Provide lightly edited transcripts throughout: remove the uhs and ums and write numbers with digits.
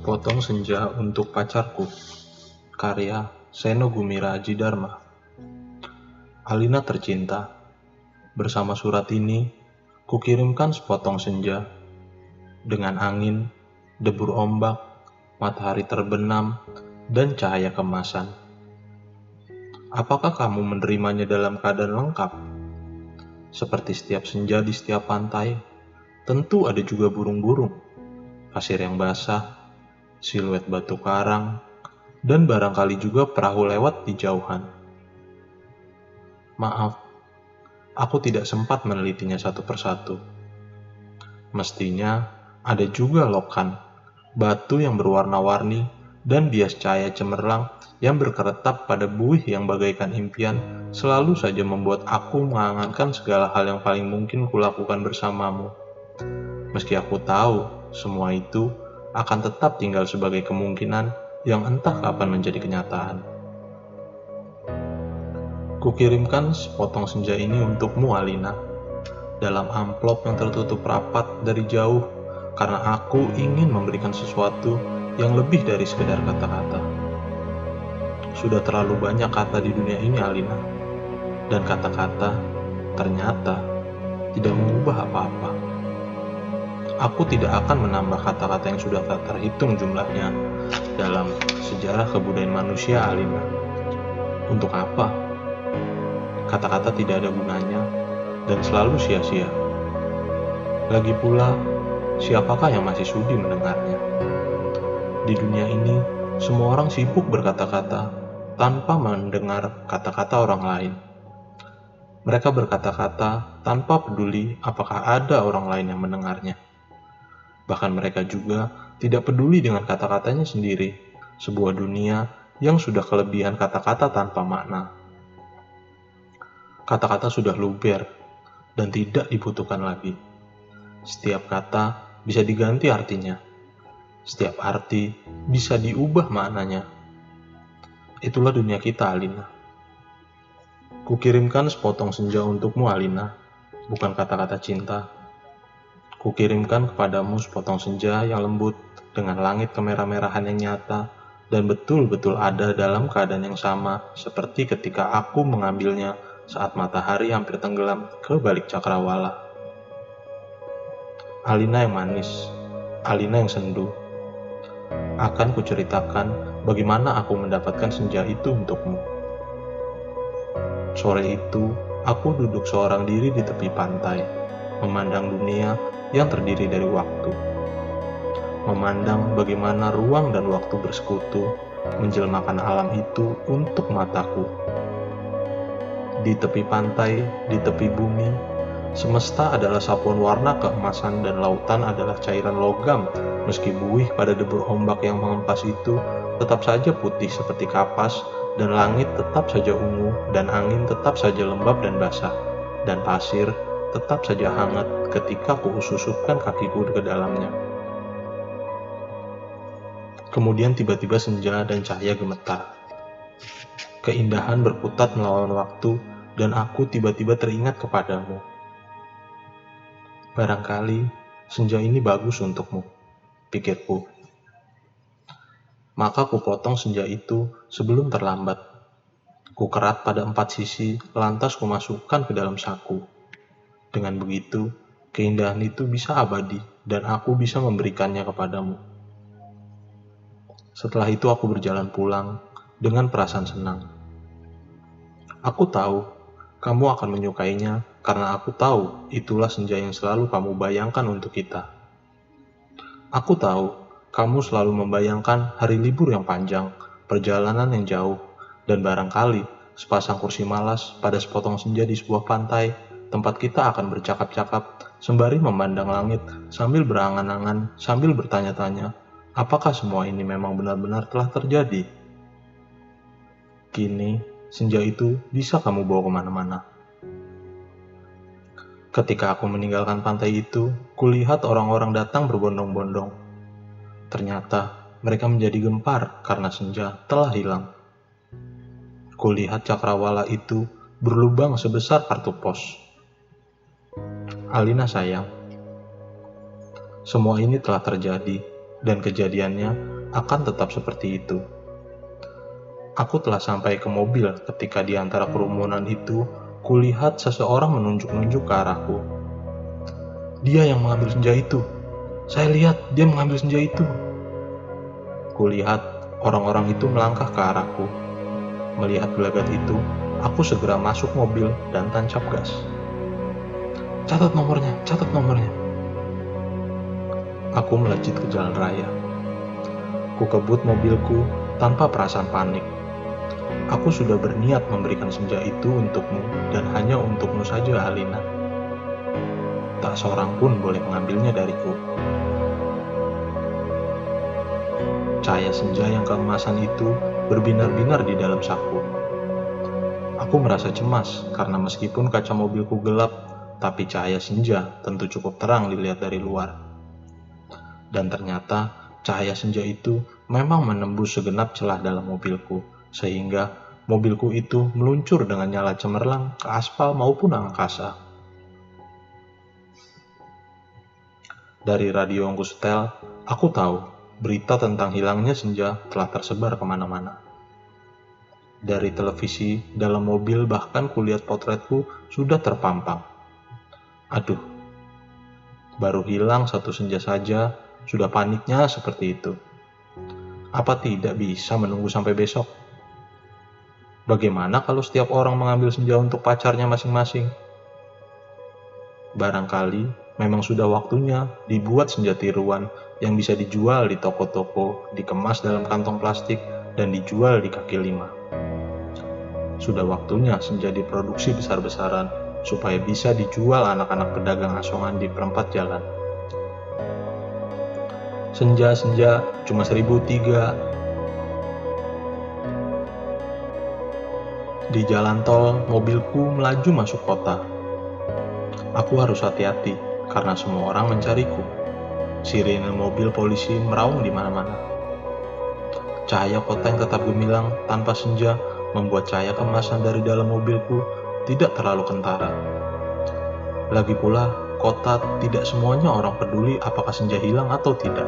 Sepotong Senja untuk Pacarku, karya Seno Gumira Aji Dharma. Alina tercinta, bersama surat ini, kukirimkan sepotong senja, dengan angin, debur ombak, matahari terbenam, dan cahaya kemasan. Apakah kamu menerimanya dalam keadaan lengkap? Seperti setiap senja di setiap pantai, tentu ada juga burung-burung, pasir yang basah, siluet batu karang, dan barangkali juga perahu lewat di jauhan. Maaf, aku tidak sempat menelitinya satu persatu. Mestinya ada juga lokan, batu yang berwarna-warni, dan bias cahaya cemerlang yang berkeretap pada buih yang bagaikan impian selalu saja membuat aku mengangankan segala hal yang paling mungkin kulakukan bersamamu. Meski aku tahu semua itu akan tetap tinggal sebagai kemungkinan yang entah kapan menjadi kenyataan. Kukirimkan sepotong senja ini untukmu, Alina, dalam amplop yang tertutup rapat dari jauh, karena aku ingin memberikan sesuatu yang lebih dari sekedar kata-kata. Sudah terlalu banyak kata di dunia ini, Alina, dan kata-kata ternyata tidak mengubah apa-apa. Aku tidak akan menambah kata-kata yang sudah tak terhitung jumlahnya dalam sejarah kebudayaan manusia, Alina. Untuk apa? Kata-kata tidak ada gunanya dan selalu sia-sia. Lagi pula, siapakah yang masih sudi mendengarnya? Di dunia ini, semua orang sibuk berkata-kata tanpa mendengar kata-kata orang lain. Mereka berkata-kata tanpa peduli apakah ada orang lain yang mendengarnya. Bahkan mereka juga tidak peduli dengan kata-katanya sendiri, sebuah dunia yang sudah kelebihan kata-kata tanpa makna. Kata-kata sudah luber dan tidak dibutuhkan lagi. Setiap kata bisa diganti artinya. Setiap arti bisa diubah maknanya. Itulah dunia kita, Alina. Kukirimkan sepotong senja untukmu, Alina, bukan kata-kata cinta. Kukirimkan kepadamu sepotong senja yang lembut dengan langit kemerah-merahan yang nyata dan betul-betul ada dalam keadaan yang sama seperti ketika aku mengambilnya saat matahari hampir tenggelam ke balik cakrawala. Alina yang manis, Alina yang sendu. Akan kuceritakan bagaimana aku mendapatkan senja itu untukmu. Sore itu, aku duduk seorang diri di tepi pantai, memandang dunia yang terdiri dari waktu. Memandang bagaimana ruang dan waktu bersekutu, menjelmakan alam itu untuk mataku. Di tepi pantai, di tepi bumi, semesta adalah sapuan warna keemasan dan lautan adalah cairan logam, meski buih pada debur ombak yang mengempas itu tetap saja putih seperti kapas, dan langit tetap saja ungu, dan angin tetap saja lembab dan basah, dan pasir tetap saja hangat ketika kususupkan kakiku ke dalamnya. Kemudian tiba-tiba senja dan cahaya gemetar. Keindahan berputar melawan waktu, dan aku tiba-tiba teringat kepadamu. Barangkali senja ini bagus untukmu, pikirku. Maka kupotong senja itu sebelum terlambat. Kukerat pada 4 sisi, lantas kumasukkan ke dalam saku. Dengan begitu, keindahan itu bisa abadi dan aku bisa memberikannya kepadamu. Setelah itu aku berjalan pulang dengan perasaan senang. Aku tahu kamu akan menyukainya karena aku tahu itulah senja yang selalu kamu bayangkan untuk kita. Aku tahu kamu selalu membayangkan hari libur yang panjang, perjalanan yang jauh, dan barangkali sepasang kursi malas pada sepotong senja di sebuah pantai, tempat kita akan bercakap-cakap sembari memandang langit sambil berangan-angan, sambil bertanya-tanya, apakah semua ini memang benar-benar telah terjadi? Kini, senja itu bisa kamu bawa kemana-mana. Ketika aku meninggalkan pantai itu, kulihat orang-orang datang berbondong-bondong. Ternyata mereka menjadi gempar karena senja telah hilang. Kulihat cakrawala itu berlubang sebesar kartu pos. Alina sayang, semua ini telah terjadi dan kejadiannya akan tetap seperti itu. Aku telah sampai ke mobil ketika di antara kerumunan itu, kulihat seseorang menunjuk-nunjuk ke arahku. Dia yang mengambil senja itu. Saya lihat dia mengambil senja itu. Kulihat orang-orang itu melangkah ke arahku. Melihat gelagat itu, aku segera masuk mobil dan tancap gas. Catat nomornya, catat nomornya. Aku melejit ke jalan raya. Ku kebut mobilku tanpa perasaan panik. Aku sudah berniat memberikan senja itu untukmu dan hanya untukmu saja, Alina. Tak seorang pun boleh mengambilnya dariku. Cahaya senja yang keemasan itu berbinar-binar di dalam saku. Aku merasa cemas karena meskipun kaca mobilku gelap, tapi cahaya senja tentu cukup terang dilihat dari luar. Dan ternyata cahaya senja itu memang menembus segenap celah dalam mobilku, sehingga mobilku itu meluncur dengan nyala cemerlang ke aspal maupun angkasa. Dari radio yang kusetel, aku tahu berita tentang hilangnya senja telah tersebar kemana-mana. Dari televisi, dalam mobil bahkan kulihat potretku sudah terpampang. Aduh, baru hilang satu senja saja, sudah paniknya seperti itu. Apa tidak bisa menunggu sampai besok? Bagaimana kalau setiap orang mengambil senja untuk pacarnya masing-masing? Barangkali memang sudah waktunya dibuat senja tiruan yang bisa dijual di toko-toko, dikemas dalam kantong plastik, dan dijual di kaki lima. Sudah waktunya senja diproduksi besar-besaran supaya bisa dijual anak-anak pedagang asongan di perempat jalan. Senja-senja cuma 1.003. Di jalan tol, mobilku melaju masuk kota. Aku harus hati-hati karena semua orang mencariku. Sirene mobil polisi meraung di mana-mana. Cahaya kota yang tetap gemilang tanpa senja membuat cahaya kemasan dari dalam mobilku tidak terlalu kentara. Lagi pula, kota tidak semuanya orang peduli apakah senja hilang atau tidak.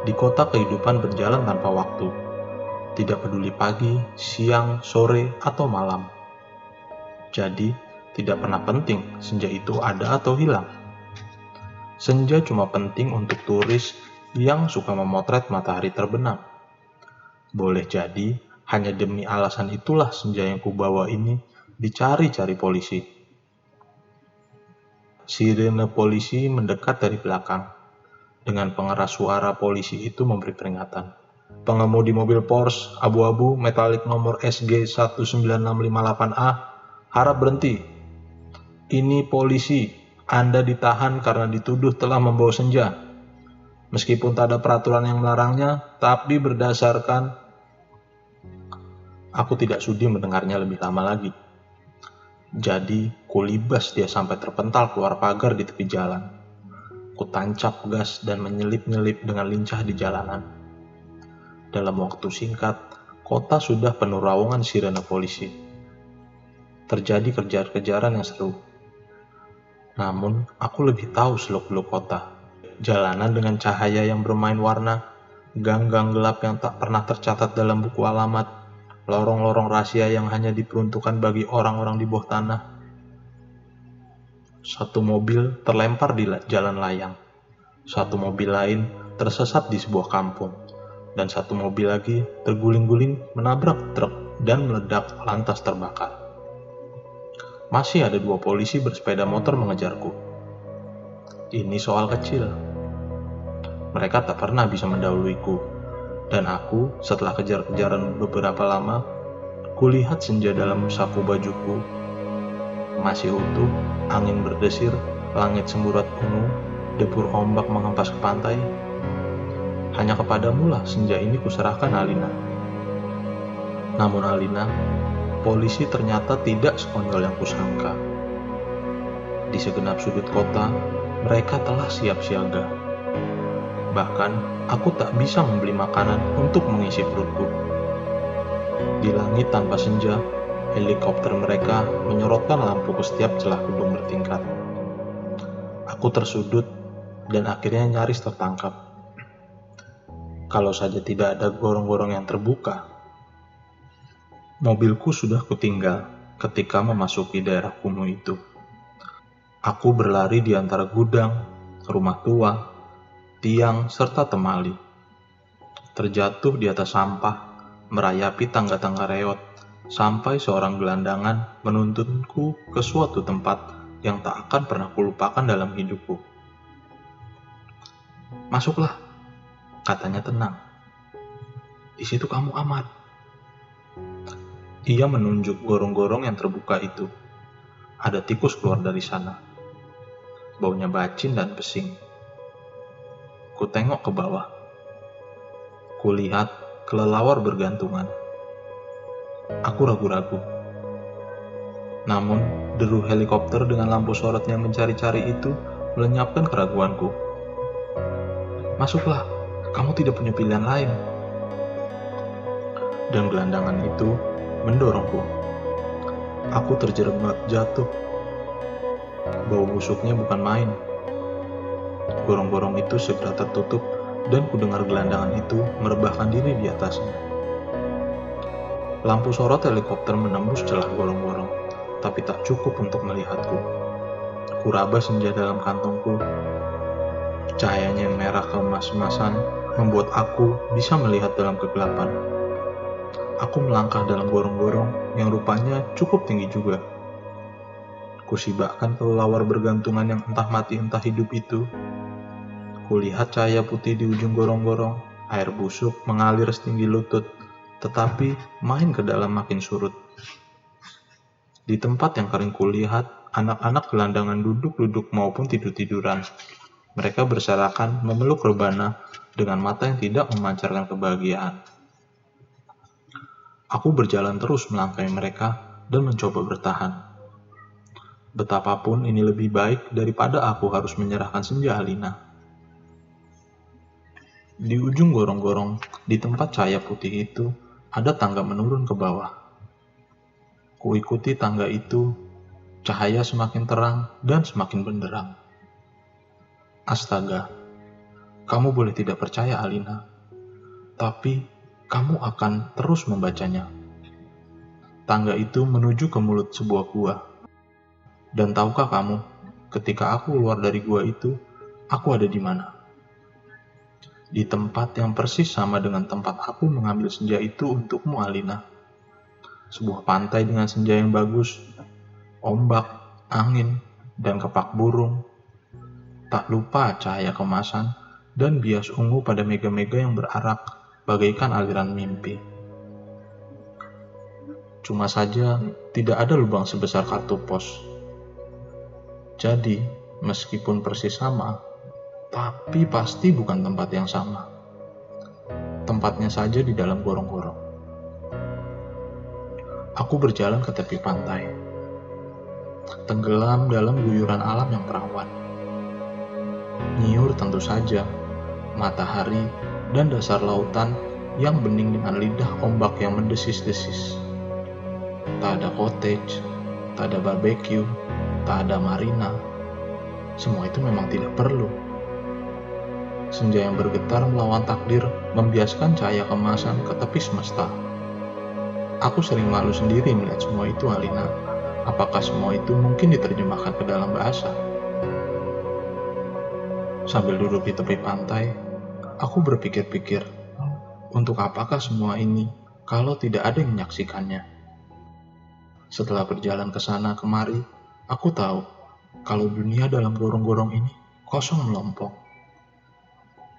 Di kota kehidupan berjalan tanpa waktu. Tidak peduli pagi, siang, sore, atau malam. Jadi, tidak pernah penting senja itu ada atau hilang. Senja cuma penting untuk turis yang suka memotret matahari terbenam. Boleh jadi, hanya demi alasan itulah senja yang kubawa ini dicari-cari polisi. Sirene polisi mendekat dari belakang. Dengan pengeras suara polisi itu memberi peringatan. Pengemudi mobil Porsche abu-abu metalik nomor SG 19658A harap berhenti. Ini polisi. Anda ditahan karena dituduh telah membawa senja. Meskipun tak ada peraturan yang melarangnya, tapi berdasarkan... Aku tidak sudi mendengarnya lebih lama lagi. Jadi, kulibas dia sampai terpental keluar pagar di tepi jalan. Kutancap gas dan menyelip-nyelip dengan lincah di jalanan. Dalam waktu singkat, kota sudah penuh raungan sirene polisi. Terjadi kejar-kejaran yang seru. Namun, aku lebih tahu seluk-beluk kota. Jalanan dengan cahaya yang bermain warna, gang-gang gelap yang tak pernah tercatat dalam buku alamat, lorong-lorong rahasia yang hanya diperuntukkan bagi orang-orang di bawah tanah. Satu mobil terlempar di jalan layang. Satu mobil lain tersesat di sebuah kampung. Dan satu mobil lagi terguling-guling menabrak truk dan meledak lantas terbakar. Masih ada 2 polisi bersepeda motor mengejarku. Ini soal kecil. Mereka tak pernah bisa mendahuluiku. Dan aku, setelah kejar-kejaran beberapa lama, kulihat senja dalam saku bajuku. Masih utuh, angin berdesir, langit semburat ungu, debur ombak menghempas ke pantai. Hanya kepadamu lah senja ini kuserahkan, Alina. Namun Alina, polisi ternyata tidak sekonyol yang kusangka. Di segenap sudut kota, mereka telah siap siaga. Bahkan, aku tak bisa membeli makanan untuk mengisi perutku. Di langit tanpa senja, helikopter mereka menyorotkan lampu ke setiap celah gedung bertingkat. Aku tersudut dan akhirnya nyaris tertangkap. Kalau saja tidak ada gorong-gorong yang terbuka. Mobilku sudah kutinggal ketika memasuki daerah kumuh itu. Aku berlari di antara gudang, rumah tua, tiang, serta temali. Terjatuh di atas sampah, merayapi tangga-tangga reot, sampai seorang gelandangan menuntunku ke suatu tempat yang tak akan pernah kulupakan dalam hidupku. "Masuklah," katanya tenang. "Di situ kamu aman." Ia menunjuk gorong-gorong yang terbuka itu. Ada tikus keluar dari sana. Baunya bacin dan pesing. Ku tengok ke bawah. Kulihat kelelawar bergantungan. Aku ragu-ragu. Namun, deru helikopter dengan lampu sorotnya mencari-cari itu melenyapkan keraguanku. "Masuklah, kamu tidak punya pilihan lain." Dan gelandangan itu mendorongku. Aku terjerembab jatuh. Bau busuknya bukan main. Gorong-gorong itu segera tertutup dan kudengar gelandangan itu merebahkan diri di atasnya. Lampu sorot helikopter menembus celah gorong-gorong, tapi tak cukup untuk melihatku. Kuraba senja dalam kantongku. Cahayanya yang merah keemas-emasan membuat aku bisa melihat dalam kegelapan. Aku melangkah dalam gorong-gorong yang rupanya cukup tinggi juga. Kusibakkan kelelawar bergantungan yang entah mati entah hidup itu. Kulihat cahaya putih di ujung gorong-gorong, air busuk mengalir setinggi lutut, tetapi main ke dalam makin surut. Di tempat yang kering kulihat, anak-anak gelandangan duduk-duduk maupun tidur-tiduran. Mereka berserakan memeluk rebana dengan mata yang tidak memancarkan kebahagiaan. Aku berjalan terus melangkahi mereka dan mencoba bertahan. Betapapun ini lebih baik daripada aku harus menyerahkan senja Alina. Di ujung gorong-gorong, di tempat cahaya putih itu, ada tangga menurun ke bawah. Kuikuti tangga itu, cahaya semakin terang dan semakin benderang. Astaga, kamu boleh tidak percaya Alina, tapi kamu akan terus membacanya. Tangga itu menuju ke mulut sebuah gua. Dan tahukah kamu, ketika aku keluar dari gua itu, aku ada di mana? Di tempat yang persis sama dengan tempat aku mengambil senja itu untukmu, Alina. Sebuah pantai dengan senja yang bagus, ombak, angin, dan kepak burung. Tak lupa cahaya kemasan dan bias ungu pada mega-mega yang berarak bagaikan aliran mimpi. Cuma saja tidak ada lubang sebesar kartu pos. Jadi, meskipun persis sama, tapi pasti bukan tempat yang sama. Tempatnya saja di dalam gorong-gorong. Aku berjalan ke tepi pantai, tenggelam dalam guyuran alam yang perawan. Nyiur tentu saja, matahari dan dasar lautan yang bening dengan lidah ombak yang mendesis-desis. Tak ada cottage, tak ada barbecue, tak ada marina. Semua itu memang tidak perlu. Senja yang bergetar melawan takdir membiaskan cahaya kemasan ke tepi semesta. Aku sering malu sendiri melihat semua itu, Alina. Apakah semua itu mungkin diterjemahkan ke dalam bahasa? Sambil duduk di tepi pantai, aku berpikir-pikir, untuk apakah semua ini kalau tidak ada yang menyaksikannya? Setelah berjalan ke sana kemari, aku tahu kalau dunia dalam gorong-gorong ini kosong melompong.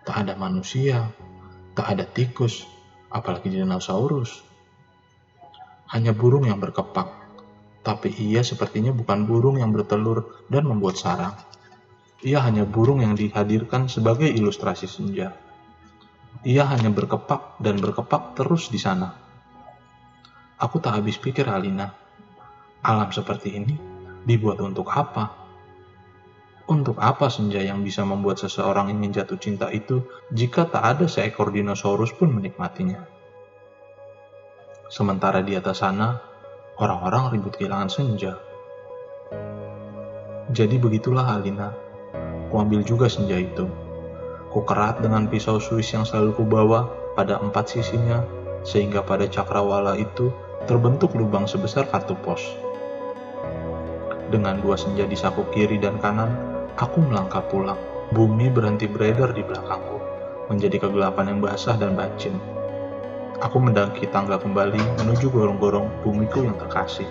Tak ada manusia, tak ada tikus, apalagi dinosaurus. Hanya burung yang berkepak, tapi ia sepertinya bukan burung yang bertelur dan membuat sarang. Ia hanya burung yang dihadirkan sebagai ilustrasi senja. Ia hanya berkepak dan berkepak terus di sana. Aku tak habis pikir, Alina. Alam seperti ini dibuat untuk apa? Untuk apa senja yang bisa membuat seseorang ingin jatuh cinta itu jika tak ada seekor dinosaurus pun menikmatinya? Sementara di atas sana, orang-orang ribut kehilangan senja. Jadi begitulah Alina. Kuambil juga senja itu. Kukerat dengan pisau Swiss yang selalu kubawa pada 4 sisinya, sehingga pada cakrawala itu terbentuk lubang sebesar kartu pos. Dengan 2 senja di saku kiri dan kanan, aku melangkah pulang. Bumi berhenti beredar di belakangku, menjadi kegelapan yang basah dan bacin. Aku mendaki tangga kembali menuju gorong-gorong bumiku yang terkasih.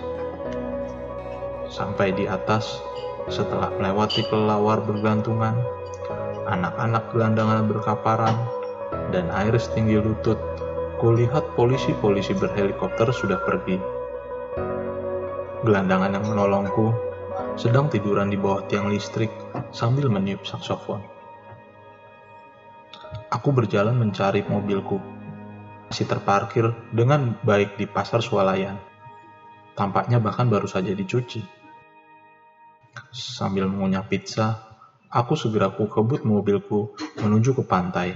Sampai di atas, setelah melewati kelelawar bergantungan, anak-anak gelandangan berkaparan, dan air setinggi lutut, kulihat polisi-polisi berhelikopter sudah pergi. Gelandangan yang menolongku sedang tiduran di bawah tiang listrik sambil meniup saksofon. Aku berjalan mencari mobilku. Masih terparkir dengan baik di pasar swalayan. Tampaknya bahkan baru saja dicuci. Sambil mengunyah pizza, aku segera kebut mobilku menuju ke pantai.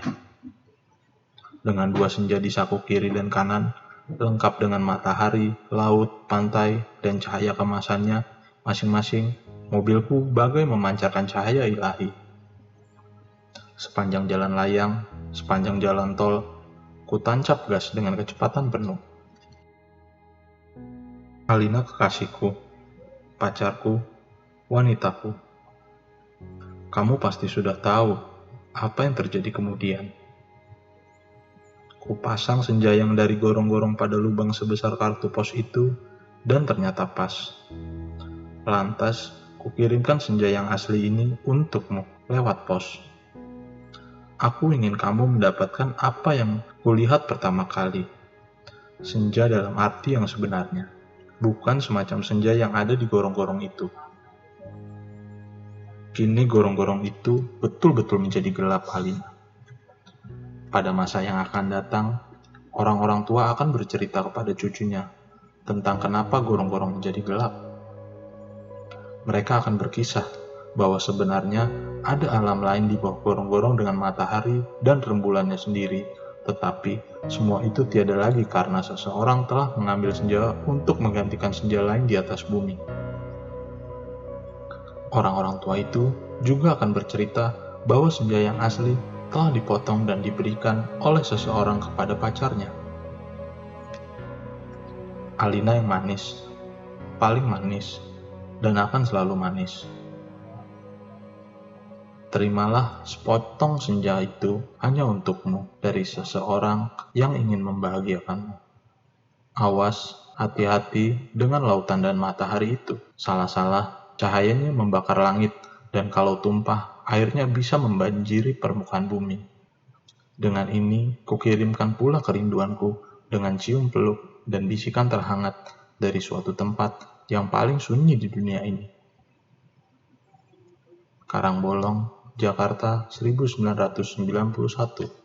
Dengan 2 senja di saku kiri dan kanan, lengkap dengan matahari, laut, pantai, dan cahaya kemasannya, masing-masing, mobilku bagai memancarkan cahaya ilahi. Sepanjang jalan layang, sepanjang jalan tol, ku tancap gas dengan kecepatan penuh. Alina kekasihku, pacarku, wanitaku. Kamu pasti sudah tahu apa yang terjadi kemudian. Ku pasang senja yang dari gorong-gorong pada lubang sebesar kartu pos itu, dan ternyata pas. Lantas, ku kirimkan senja yang asli ini untukmu lewat pos. Aku ingin kamu mendapatkan apa yang kulihat pertama kali. Senja dalam arti yang sebenarnya, bukan semacam senja yang ada di gorong-gorong itu. Kini gorong-gorong itu betul-betul menjadi gelap, Alina. Pada masa yang akan datang, orang-orang tua akan bercerita kepada cucunya tentang kenapa gorong-gorong menjadi gelap. Mereka akan berkisah bahwa sebenarnya ada alam lain di bawah gorong-gorong dengan matahari dan rembulannya sendiri, tetapi semua itu tiada lagi karena seseorang telah mengambil senja untuk menggantikan senja lain di atas bumi. Orang-orang tua itu juga akan bercerita bahwa senja yang asli telah dipotong dan diberikan oleh seseorang kepada pacarnya. Alina yang manis, paling manis, dan akan selalu manis. Terimalah sepotong senja itu hanya untukmu dari seseorang yang ingin membahagiakanmu. Awas, hati-hati dengan lautan dan matahari itu. Salah-salah, cahayanya membakar langit, dan kalau tumpah, airnya bisa membanjiri permukaan bumi. Dengan ini, kukirimkan pula kerinduanku dengan cium peluk dan bisikan terhangat dari suatu tempat yang paling sunyi di dunia ini. Karangbolong, Jakarta 1991.